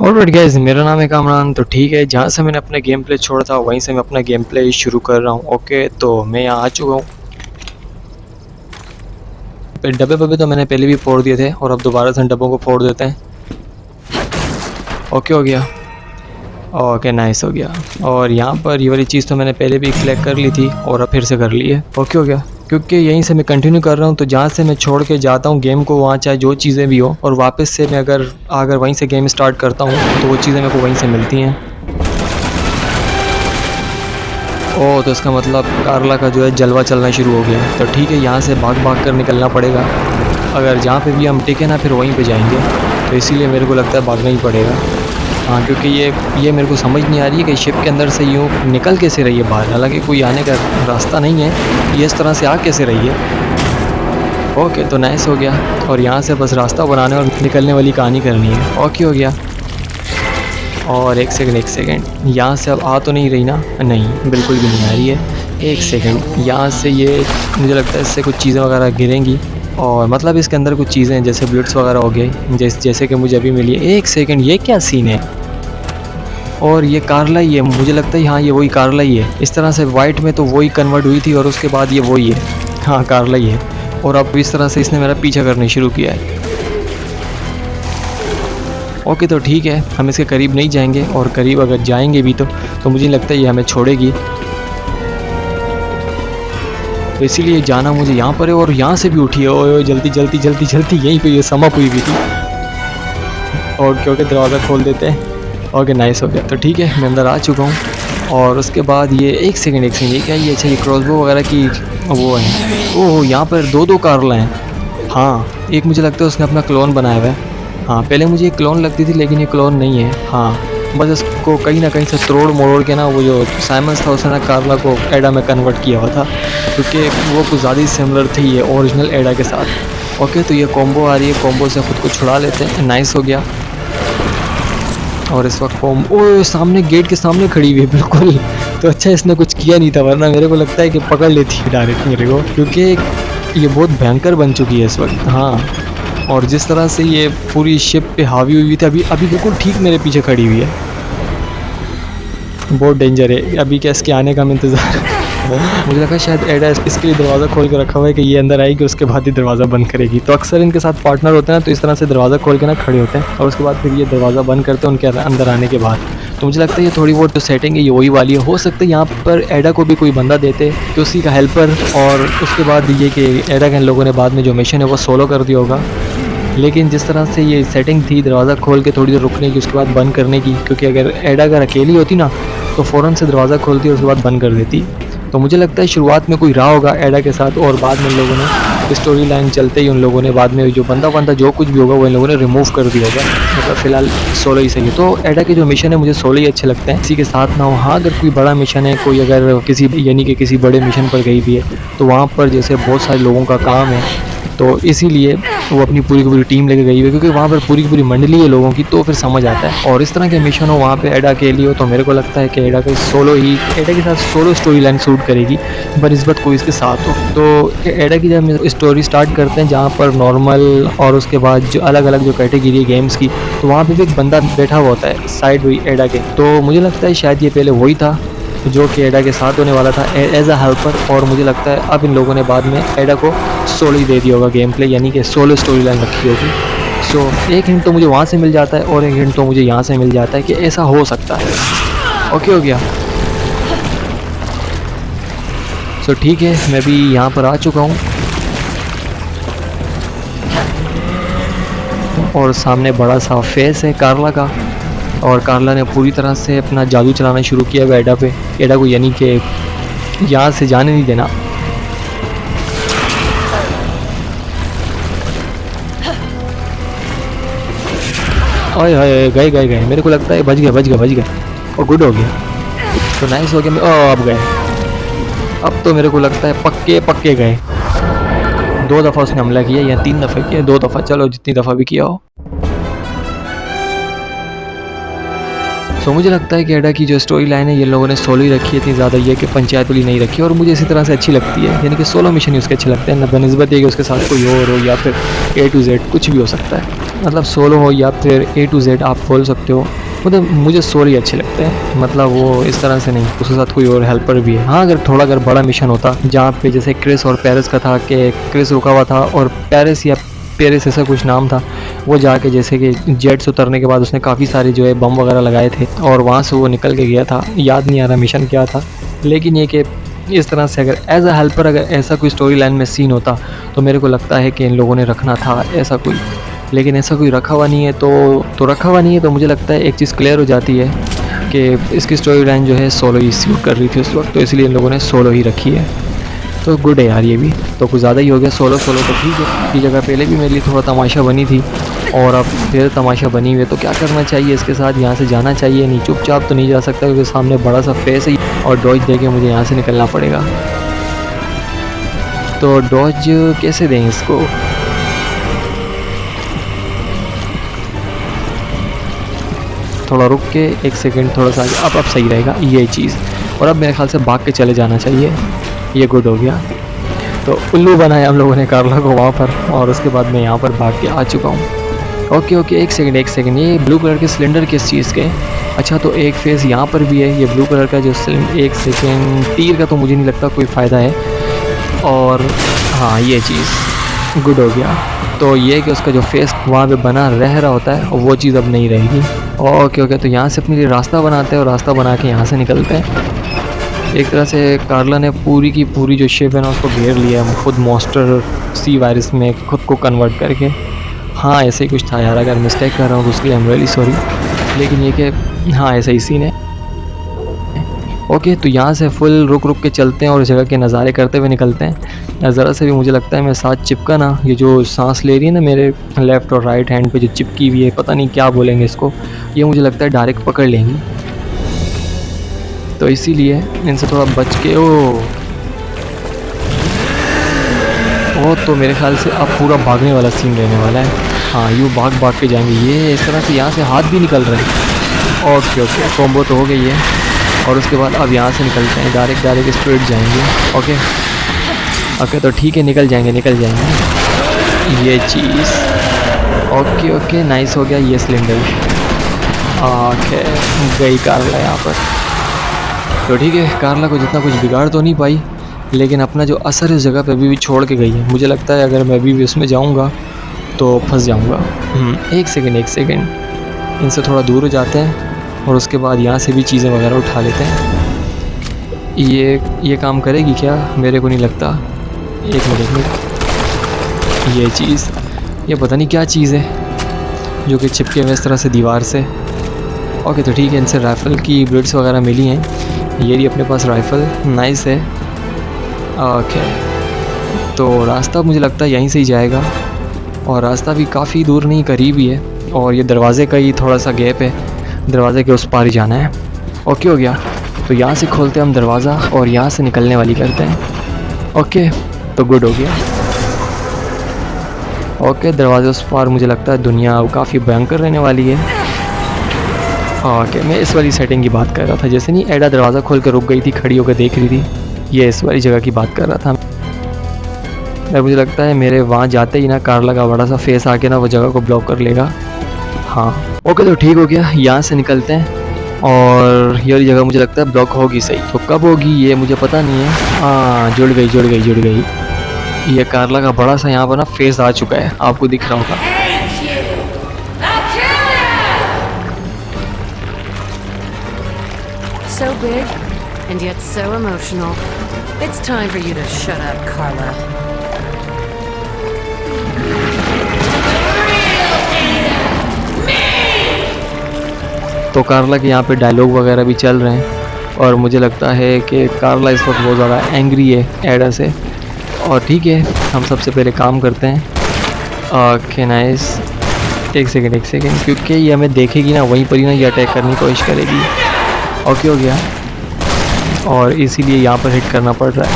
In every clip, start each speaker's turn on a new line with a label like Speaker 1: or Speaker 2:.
Speaker 1: Alright guys, मेरा नाम है कामरान। तो ठीक है, जहाँ से मैंने अपना गेम प्ले छोड़ा था वहीं से मैं अपना गेम प्ले शुरू कर रहा हूँ। ओके, तो मैं यहाँ आ चुका हूँ। डब्बे बब्बे तो मैंने पहले भी फोड़ दिए थे और अब दोबारा से डब्बों को फोड़ देते हैं। ओके हो गया। ओके नाइस हो गया। और यहाँ पर ये वाली चीज़ तो मैंने पहले भी कलेक्ट कर ली थी और अब फिर से कर ली है। ओके हो गया, क्योंकि यहीं से मैं कंटिन्यू कर रहा हूँ। तो जहाँ से मैं छोड़ के जाता हूँ गेम को, वहाँ चाहे जो चीज़ें भी हो, और वापस से मैं अगर वहीं से गेम स्टार्ट करता हूँ तो वो चीज़ें मेरे को वहीं से मिलती हैं। ओह, तो इसका मतलब कारला का जो है जलवा चलना शुरू हो गया। तो ठीक है, यहाँ से भाग भाग कर निकलना पड़ेगा। अगर जहाँ पे भी हम टिके ना फिर वहीं पे जाएंगे, तो इसीलिए मेरे को लगता है भागना ही पड़ेगा। हाँ, क्योंकि ये मेरे को समझ नहीं आ रही है कि शिप के अंदर से यूँ निकल कैसे रही है बाहर। हालांकि कोई आने का रास्ता नहीं है, ये इस तरह से आ कैसे रही है। ओके, तो नाइस हो गया। और यहाँ से बस रास्ता बनाने और निकलने वाली कहानी करनी है। ओके हो गया। और एक सेकंड, यहाँ से अब आ तो नहीं रही ना? नहीं, बिल्कुल भी नहीं आ रही है। एक सेकंड, यहाँ से ये मुझे लगता है इससे कुछ चीज़ें वगैरह गिरेंगी, और मतलब इसके अंदर कुछ चीज़ें जैसे ब्लिट्स वगैरह हो गए, जैसे कि मुझे अभी मिली है। एक सेकंड, ये क्या सीन है? और ये कारला ही है, मुझे लगता है। हाँ, ये वही कारला ही है। इस तरह से वाइट में तो वही कन्वर्ट हुई थी और उसके बाद ये वही है। हाँ, कारला ही है। और अब इस तरह से इसने मेरा पीछा करने शुरू किया है। ओके, तो ठीक है, हम इसके करीब नहीं जाएंगे, और करीब अगर जाएंगे भी तो मुझे लगता है ये हमें छोड़ेगी। तो इसीलिए जाना मुझे यहाँ पर है। और यहाँ से भी उठी है। ओए जल्दी जल्दी जल्दी जल्दी, यहीं पे ये समाप हुई भी थी। और क्योंकि दरवाज़ा खोल देते हैं। ओके नाइस हो गया। तो ठीक है, मैं अंदर आ चुका हूँ। और उसके बाद ये एक सेकंड, ये क्या, ये अच्छा, ये क्रॉसबो वगैरह की वो है। ओह, यहाँ पर दो कारला हैं। हाँ, एक मुझे लगता है उसने अपना क्लोन बनाया हुआ है। हाँ, पहले मुझे ये क्लोन लगती थी, लेकिन ये क्लोन नहीं है। हाँ, बस इसको कहीं ना कहीं से तोड़ मरोड़ के ना, वो जो साइमंस था उसने ना कारला को एडा में कन्वर्ट किया हुआ था, क्योंकि वो कुछ ज़्यादा ही सिमिलर थी ये ओरिजिनल एडा के साथ। ओके, तो ये कॉम्बो आ रही है, कॉम्बो से ख़ुद को छुड़ा लेते हैं। नाइस हो गया। और इस वक्त ओ सामने गेट के सामने खड़ी हुई है बिल्कुल। तो अच्छा, इसने कुछ किया नहीं था, वरना मेरे को लगता है कि पकड़ लेती है डायरेक्ट मेरे को, क्योंकि ये बहुत भयंकर बन चुकी है इस वक्त। हाँ, और जिस तरह से ये पूरी शिप पे हावी हुई थी, अभी बिल्कुल ठीक मेरे पीछे खड़ी हुई है। बहुत डेंजर है। अभी क्या इसके आने का मैं इंतज़ार मुझे लगा शायद एडा इसके लिए दरवाज़ा खोल के रखा हुआ है कि ये अंदर आएगी, उसके बाद ही दरवाज़ा बंद करेगी। तो अक्सर इनके साथ पार्टनर होते हैं ना, तो इस तरह से दरवाज़ा खोल के ना खड़े होते हैं, और उसके बाद फिर ये दरवाज़ा बंद करते हैं उनके अंदर आने के बाद। तो मुझे लगता है ये थोड़ी बहुत जो सेटिंग है ये वही वाली है। हो सकता है यहाँ पर एडा को भी कोई बंदा देते कि उसी का हेल्पर, और उसके बाद ये कि एडा के लोगों ने बाद में जो मिशन है वो सोलो कर दिया होगा। लेकिन जिस तरह से ये सेटिंग थी दरवाज़ा खोल के थोड़ी देर रुकने की, उसके बाद बंद करने की, क्योंकि अगर एडा अगर अकेली होती ना तो फ़ौरन से दरवाज़ा खोलती और उसके बाद बंद कर देती। तो मुझे लगता है शुरुआत में कोई रहा होगा एडा के साथ, और बाद में लोगों ने स्टोरी लाइन चलते ही उन लोगों ने बाद में जो बंदा जो कुछ भी होगा वो इन लोगों ने रिमूव कर दिया होगा। मतलब फ़िलहाल सोलो ही सही है। तो एडा के जो मिशन है मुझे सोलो ही अच्छे लगते हैं, किसी के साथ ना हो। हाँ, अगर कोई बड़ा मिशन है, कोई अगर किसी बड़े मिशन पर गई भी है, तो वहाँ पर जैसे बहुत सारे लोगों का काम है, तो इसीलिए वो अपनी पूरी की पूरी टीम लेके गई है, क्योंकि वहाँ पर पूरी की पूरी मंडली है लोगों की, तो फिर समझ आता है। और इस तरह के मिशन हो वहाँ पे एडा के लिए हो, तो मेरे को लगता है कि एडा के साथ सोलो स्टोरी लाइन शूट करेगी, बनिस्बत कोई इसके साथ हो। तो एडा की जब स्टोरी स्टार्ट करते हैं जहाँ पर नॉर्मल, और उसके बाद जो अलग अलग जो कैटेगरी है गेम्स की, तो वहाँ पर भी एक बंदा बैठा हुआ होता है साइड हुई एडा के। तो मुझे लगता है शायद ये पहले वही था जो कि एडा के साथ होने वाला था एज अ हेल्पर, और मुझे लगता है अब इन लोगों ने बाद में एडा को सोलो ही दे दिया होगा गेम प्ले, यानी कि सोलो स्टोरी लाइन रखी होगी। सो एक हिंट तो मुझे वहाँ से मिल जाता है, और एक हिंट तो मुझे यहाँ से मिल जाता है कि ऐसा हो सकता है। ओके हो गया। सो ठीक है, मैं भी यहाँ पर आ चुका हूँ, और सामने बड़ा सा फेस है कारला का, और कारला ने पूरी तरह से अपना जादू चलाना शुरू किया हुआ एडा पे। एडा को यानी कि यहाँ से जाने नहीं देना। ओए होए, गए। मेरे को लगता है बच गए। और गुड हो गया। तो नाइस हो गया। अब गए। अब तो मेरे को लगता है पक्के गए। 2 दफ़ा उसने हमला किया, या 3 दफ़ा किया, 2 दफ़ा, चलो जितनी दफ़ा भी किया हो। तो मुझे लगता है कि एडा की जो स्टोरी लाइन है ये लोगों ने सोलो ही रखी है, इतनी ज़्यादा ये कि पंचायत वाली नहीं रखी, और मुझे इसी तरह से अच्छी लगती है। यानी कि सोलो मिशन ही उसके अच्छे लगते हैं, न बनिस्बत है कि उसके साथ कोई और हो, या फिर A to Z कुछ भी हो सकता है। मतलब सोलो हो या फिर A to Z आप बोल सकते हो, मतलब मुझे सोलो ही अच्छे लगते हैं, मतलब वो इस तरह से नहीं, उसके साथ कोई और हेल्पर भी है। हाँ, अगर बड़ा मिशन होता जहाँ पे जैसे क्रिस और पेरिस का था कि क्रिस रुका हुआ था और पेरिस या पेरिस ऐसा कुछ नाम था, वो जाके जैसे कि जेट से उतरने के बाद उसने काफ़ी सारे जो है बम वगैरह लगाए थे और वहाँ से वो निकल के गया था। याद नहीं आ रहा मिशन क्या था, लेकिन ये कि इस तरह से अगर एज अ हेल्पर अगर ऐसा कोई स्टोरी लाइन में सीन होता तो मेरे को लगता है कि इन लोगों ने रखना था ऐसा कोई, लेकिन ऐसा कोई रखा हुआ नहीं है। तो रखा हुआ नहीं है तो मुझे लगता है एक चीज़ क्लियर हो जाती है कि इसकी स्टोरी लाइन जो है सोलो ही सूट कर रही थी उस वक्त, तो इसलिए इन लोगों ने सोलो ही रखी है। तो गुड है यार, ये भी तो कुछ ज़्यादा ही हो गया। सोलो तो ठीक है, की जगह पहले भी मेरे लिए थोड़ा तमाशा बनी थी और अब फिर तमाशा बनी हुई है, तो क्या करना चाहिए इसके साथ, यहाँ से जाना चाहिए नहीं, चुपचाप तो नहीं जा सकता क्योंकि सामने बड़ा सा फेस है और डॉज दे के मुझे यहाँ से निकलना पड़ेगा। तो डॉज कैसे दें इसको, थोड़ा रुक के एक सेकंड थोड़ा सा अब सही रहेगा ये चीज़, और अब मेरे ख्याल से भाग के चले जाना चाहिए, ये गुड हो गया। तो उल्लू बनाया हम लोगों ने कार्ला को वहाँ पर, और उसके बाद मैं यहाँ पर भाग के आ चुका हूँ। ओके एक सेकंड, ये ब्लू कलर के सिलेंडर किस चीज़ के, अच्छा तो एक फेस यहाँ पर भी है, ये ब्लू कलर का जो सिलेंडर, एक सेकंड, तीर का तो मुझे नहीं लगता कोई फ़ायदा है, और हाँ ये चीज़ गुड हो गया। तो ये कि उसका जो फेस वहाँ पे बना रह रहा होता है वो चीज़ अब नहीं रहेगी। ओके तो यहाँ से अपने लिए रास्ता बनाते हैं और रास्ता बना के यहाँ से निकलते हैं। एक तरह से कार्ला ने पूरी की पूरी जो शिप है ना उसको घेर लिया है खुद मॉन्स्टर सी वायरस में खुद को कन्वर्ट करके। हाँ ऐसे ही कुछ था यार, अगर मिस्टेक कर रहा हूँ तो उसके लिए आई एम रियली सॉरी, लेकिन ये कि हाँ ऐसा ही सीन है। ओके तो यहाँ से फुल रुक के चलते हैं और इस जगह के नज़ारे करते हुए निकलते हैं। ज़रा से भी मुझे लगता है मैं साथ चिपका ना, ये जो सांस ले रही है ना मेरे लेफ़्ट और राइट हैंड पे जो चिपकी हुई है, पता नहीं क्या बोलेंगे इसको, ये मुझे लगता है डायरेक्ट पकड़ लेंगी, तो इसीलिए इनसे थोड़ा बच के ओ तो मेरे ख्याल से अब पूरा भागने वाला सीन रहने वाला है। हाँ यूँ भाग के जाएंगे, ये इस तरह से यहाँ से हाथ भी निकल रहे हैं। ओके कॉम्बो तो हो गई है, और उसके बाद अब यहाँ से निकलते हैं, डायरेक्ट स्ट्रेट जाएंगे। ओके तो ठीक है, निकल जाएंगे ये चीज़। ओके नाइस हो गया ये सिलेंडर। ओके गई कार्ला यहाँ पर, तो ठीक है कार्ला को जितना कुछ बिगाड़ तो नहीं पाई, लेकिन अपना जो असर इस जगह पे अभी भी छोड़ के गई है। मुझे लगता है अगर मैं अभी भी उसमें जाऊँगा तो फंस जाऊँगा। एक सेकंड, इनसे थोड़ा दूर हो जाते हैं और उसके बाद यहाँ से भी चीज़ें वगैरह उठा लेते हैं। ये काम करेगी क्या, मेरे को नहीं लगता। एक मिनट, ये चीज़, ये पता नहीं क्या चीज़ है जो कि चिपके हुए इस तरह से दीवार से। ओके तो ठीक है, इनसे राइफ़ल की बुलेट्स वगैरह मिली हैं, ये रही अपने पास राइफ़ल, नाइस है। ओके तो रास्ता मुझे लगता है यहीं से ही जाएगा, और रास्ता भी काफ़ी दूर नहीं करीब ही है, और ये दरवाज़े का ही थोड़ा सा गैप है, दरवाज़े के उस पार ही जाना है। ओके हो गया, तो यहाँ से खोलते हैं हम दरवाज़ा और यहाँ से निकलने वाली करते हैं। ओके तो गुड हो गया। ओके दरवाजे उस पार मुझे लगता है दुनिया काफ़ी भयंकर रहने वाली है। ओके मैं इस वाली सेटिंग की बात कर रहा था, जैसे नहीं एडा दरवाज़ा खोल कर रुक गई थी, खड़ी होकर देख रही थी, ये इस वाली जगह की बात कर रहा था। यार मुझे लगता है मेरे वहाँ जाते ही ना कार्ला का बड़ा सा फेस आके ना वो जगह को ब्लॉक कर लेगा। हाँ ओके तो ठीक हो गया, यहाँ से निकलते हैं, और ये वाली जगह मुझे लगता है ब्लॉक होगी सही, तो कब होगी ये मुझे पता नहीं है। हाँ जुड़ गई। ये कार्ला का बड़ा सा यहाँ पर ना फेस आ चुका है, आपको दिख रहा होगा।
Speaker 2: So big and yet so emotional. It's time for you to shut up, Carla.
Speaker 1: तो कार्ला के यहाँ पे डायलॉग वगैरह भी चल रहे हैं, और मुझे लगता है कि कार्ला इस वक्त बहुत ज़्यादा एंग्री है एडा से, और ठीक है हम सबसे पहले काम करते हैं। ओके नाइस, एक सेकंड, क्योंकि ये हमें देखेगी ना वहीं पर ही ना ये अटैक करने की कोशिश करेगी। ओके हो गया, और इसीलिए यहाँ पर हिट करना पड़ रहा है।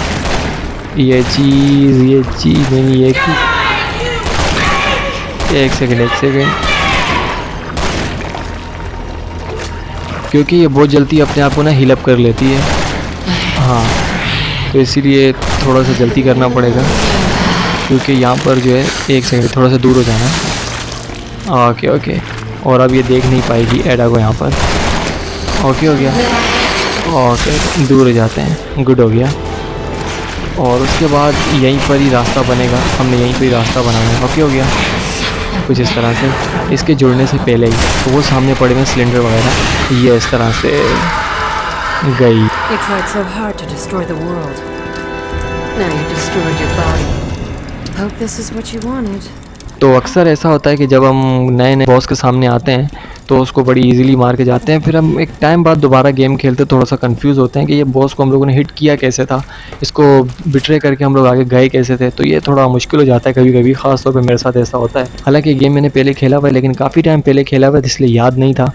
Speaker 1: ये चीज़ नहीं, एक सेकंड, क्योंकि ये बहुत जल्दी अपने आप को ना हील अप कर लेती है। हाँ तो इसीलिए थोड़ा सा जल्दी करना पड़ेगा, क्योंकि यहाँ पर जो है एक सेकंड थोड़ा सा दूर हो जाना है। ओके ओके, और अब ये देख नहीं पाएगी एडा को यहाँ पर। ओके हो गया, ओके दूर हो जाते हैं, गुड हो गया। और उसके बाद यहीं पर ही रास्ता बनेगा, हमने यहीं पर ही रास्ता बनाना है। ओके हो गया, कुछ इस तरह से इसके जुड़ने से पहले ही तो वो सामने पड़े हुए सिलेंडर वगैरह, ये इस तरह से गई।
Speaker 2: You tried so hard to destroy the world. Now you destroyed your body. Hope this is what you wanted.
Speaker 1: तो अक्सर ऐसा होता है कि जब हम नए नए बॉस के सामने आते हैं तो उसको बड़ी इजीली मार के जाते हैं, फिर हम एक टाइम बाद दोबारा गेम खेलते थोड़ा सा कंफ्यूज होते हैं कि ये बॉस को हम लोगों ने हिट किया कैसे था, इसको बिट्रे करके हम लोग आगे गए कैसे थे। तो ये थोड़ा मुश्किल हो जाता है कभी कभी, ख़ास तौर पे मेरे साथ ऐसा होता है। हालांकि गेम मैंने पहले खेला हुआ है, लेकिन काफ़ी टाइम पहले खेला हुआ है, इसलिए याद नहीं था।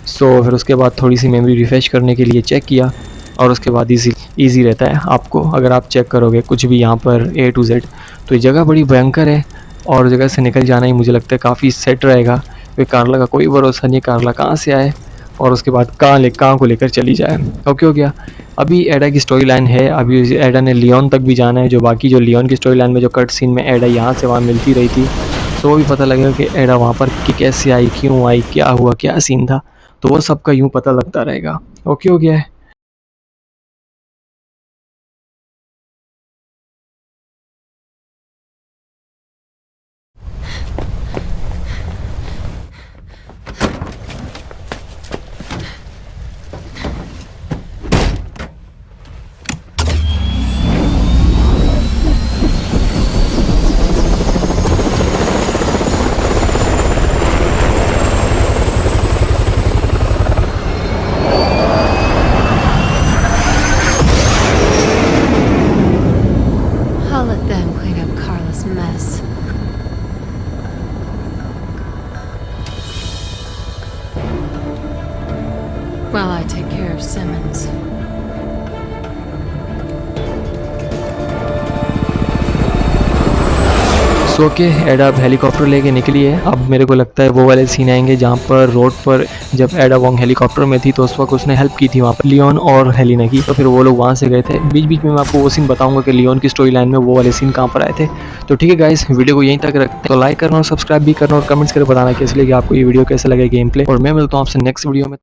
Speaker 1: सो फिर उसके बाद थोड़ी सी मेमोरी रिफ़्रेश करने के लिए चेक किया, और उसके बाद ईजी रहता है आपको अगर आप चेक करोगे कुछ भी यहाँ पर A to Z। तो ये जगह बड़ी भयंकर है और जगह से निकल जाना ही मुझे लगता है काफ़ी सेट रहेगा, क्योंकि कारला का कोई भरोसा नहीं, कारला कहाँ से आए और उसके बाद कहाँ को लेकर चली जाए। ओके हो गया। अभी एडा की स्टोरी लाइन है, अभी एडा ने लियोन तक भी जाना है, जो बाकी जो लियोन की स्टोरी लाइन में जो कट सीन में एडा यहाँ से वहाँ मिलती रही थी, तो वो भी पता लगेगा कि एडा वहाँ पर कि कैसे आई, क्यों आई, क्या हुआ, क्या सीन था, तो वो सबका यूँ पता लगता रहेगा। ओके हो गया है।
Speaker 2: I'll let them clean up Carla's mess. While I take care of Simmons.
Speaker 1: सो के एडा अब हेलीकॉप्टर लेके निकली है। अब मेरे को लगता है वो वाले सीन आएंगे जहाँ पर रोड पर जब एडा वोंग हेलीकॉप्टर में थी तो उस वक्त उसने हेल्प की थी वहाँ पर लियोन और हेलिना की, तो फिर वो लोग वहाँ से गए थे। बीच बीच में मैं आपको वो सीन बताऊंगा कि लियोन की स्टोरी लाइन में वो वाले सीन कहाँ पर आए थे। तो ठीक है गाइस, वीडियो को यहीं तक रखते हैं, तो लाइक करना और सब्सक्राइब भी करना और कमेंट्स करके बताना कैसे लगे आपको ये वीडियो, कैसे लगे गेम प्ले, और मैं मिलता हूँ आपसे नेक्स्ट वीडियो में।